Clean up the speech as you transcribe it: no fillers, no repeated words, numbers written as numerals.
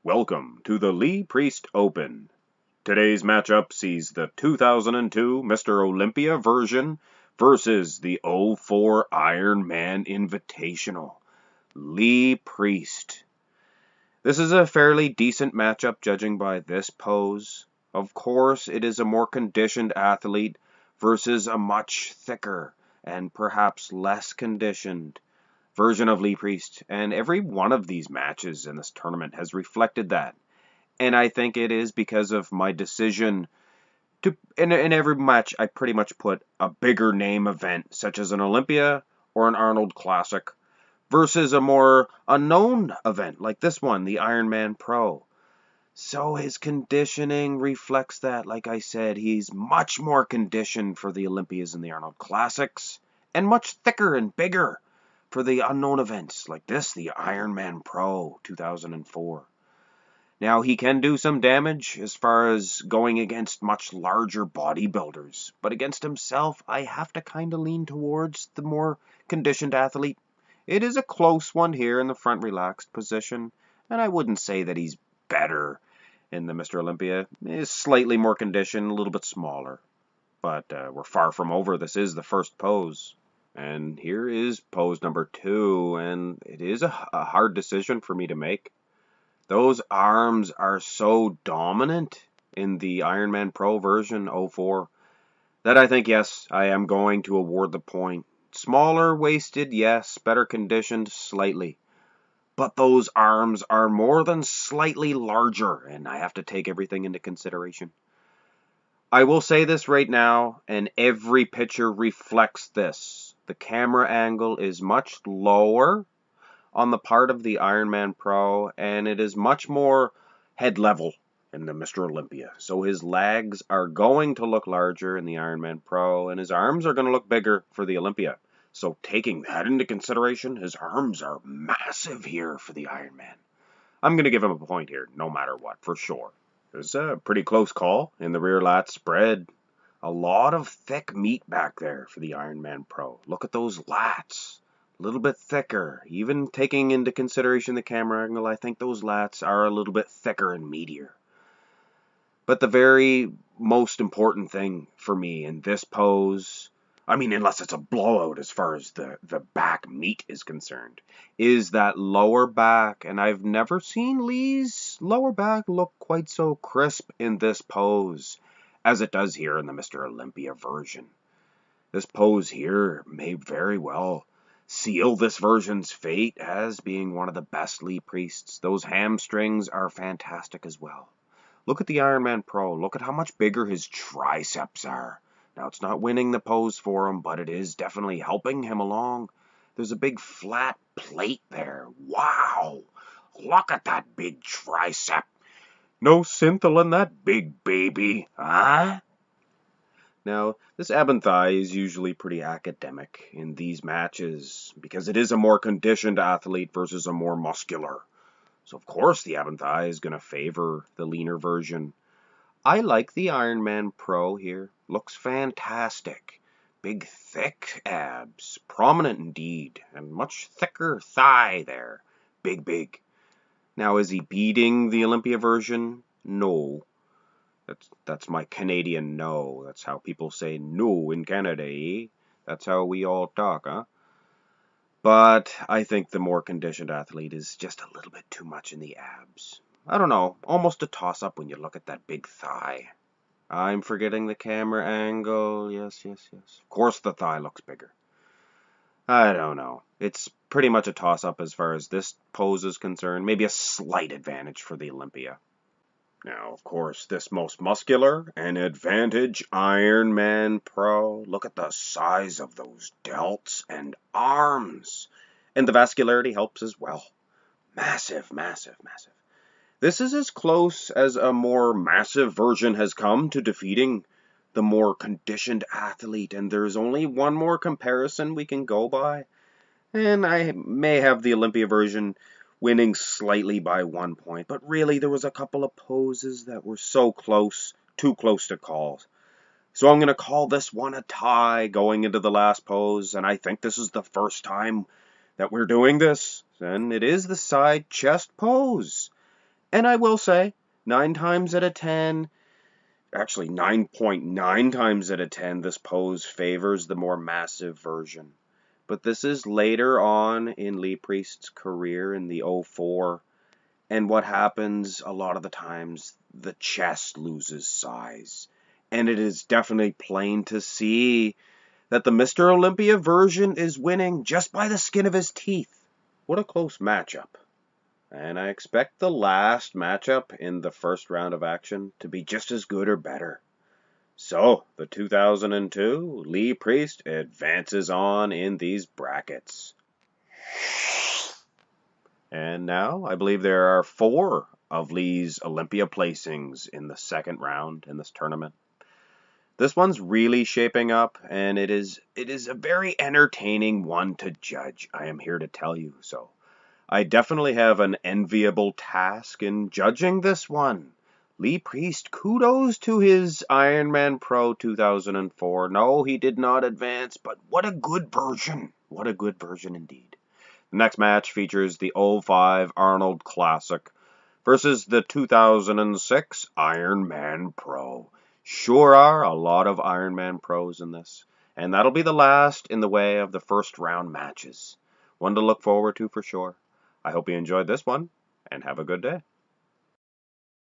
Welcome to the Lee Priest Open. Today's matchup sees the 2002 Mr. Olympia version versus the '04 Iron Man Invitational. Lee Priest. This is a fairly decent matchup judging by this pose. Of course, it is a more conditioned athlete versus a much thicker and perhaps less conditioned version of Lee Priest, and every one of these matches in this tournament has reflected that. And I think it is because of my decision to, in every match, I pretty much put a bigger name event, such as an Olympia or an Arnold Classic, versus a more unknown event, like this one, the Ironman Pro. So his conditioning reflects that. Like I said, he's much more conditioned for the Olympias and the Arnold Classics, and much thicker and bigger for the unknown events like this, the Ironman Pro 2004. Now, he can do some damage as far as going against much larger bodybuilders, but against himself, I have to kind of lean towards the more conditioned athlete. It is a close one here in the front relaxed position, and I wouldn't say that he's better in the Mr. Olympia. He's slightly more conditioned, a little bit smaller, but we're far from over. This is the first pose. And here is pose number 2, and it is a hard decision for me to make. Those arms are so dominant in the Ironman Pro version 04 that I think, yes, I am going to award the point. Smaller waisted, yes, better conditioned, slightly. But those arms are more than slightly larger, and I have to take everything into consideration. I will say this right now, and every picture reflects this. The camera angle is much lower on the part of the Ironman Pro, and it is much more head level in the Mr. Olympia. So his legs are going to look larger in the Ironman Pro, and his arms are going to look bigger for the Olympia. So taking that into consideration, his arms are massive here for the Ironman. I'm going to give him a point here, no matter what, for sure. It's a pretty close call in the rear lat spread. A lot of thick meat back there for the Ironman Pro. Look at those lats. A little bit thicker. Even taking into consideration the camera angle, I think those lats are a little bit thicker and meatier. But the very most important thing for me in this pose, I mean, unless it's a blowout as far as the back meat is concerned, is that lower back. And I've never seen Lee's lower back look quite so crisp in this pose as it does here in the Mr. Olympia version. This pose here may very well seal this version's fate as being one of the best Lee Priests. Those hamstrings are fantastic as well. Look at the Ironman Pro. Look at how much bigger his triceps are. Now, it's not winning the pose for him, but it is definitely helping him along. There's a big flat plate there. Wow! Look at that big tricep. No synthel in that big baby, huh? Now, this ab and thigh is usually pretty academic in these matches because it is a more conditioned athlete versus a more muscular. So, of course, the ab and thigh is going to favor the leaner version. I like the Ironman Pro here. Looks fantastic. Big, thick abs. Prominent indeed. And much thicker thigh there. Big, big. Now, is he beating the Olympia version? No. That's my Canadian no. That's how people say no in Canada, eh? That's how we all talk, huh? But I think the more conditioned athlete is just a little bit too much in the abs. I don't know, almost a toss-up when you look at that big thigh. I'm forgetting the camera angle. Yes. Of course the thigh looks bigger. I don't know. It's pretty much a toss-up as far as this pose is concerned. Maybe a slight advantage for the Olympia. Now, of course, this most muscular and advantage Ironman Pro. Look at the size of those delts and arms. And the vascularity helps as well. Massive, massive, massive. This is as close as a more massive version has come to defeating the more conditioned athlete, and there's only one more comparison we can go by. And I may have the Olympia version winning slightly by 1 point, but really there was a couple of poses that were so close, too close to call. So I'm going to call this one a tie going into the last pose, and I think this is the first time that we're doing this, and it is the side chest pose. And I will say, 9 times out of 10, actually 9.9 times out of 10, this pose favors the more massive version. But this is later on in Lee Priest's career in the 04. And what happens a lot of the times, the chest loses size. And it is definitely plain to see that the Mr. Olympia version is winning just by the skin of his teeth. What a close matchup. And I expect the last matchup in the first round of action to be just as good or better. So, the 2002 Lee Priest advances on in these brackets. And now, I believe there are 4 of Lee's Olympia placings in the second round in this tournament. This one's really shaping up, and it is a very entertaining one to judge, I am here to tell you. So, I definitely have an enviable task in judging this one. Lee Priest, kudos to his Ironman Pro 2004. No, he did not advance, but what a good version. What a good version indeed. The next match features the 05 Arnold Classic versus the 2006 Ironman Pro. Sure are a lot of Ironman Pros in this, and that'll be the last in the way of the first round matches. One to look forward to for sure. I hope you enjoyed this one, and have a good day.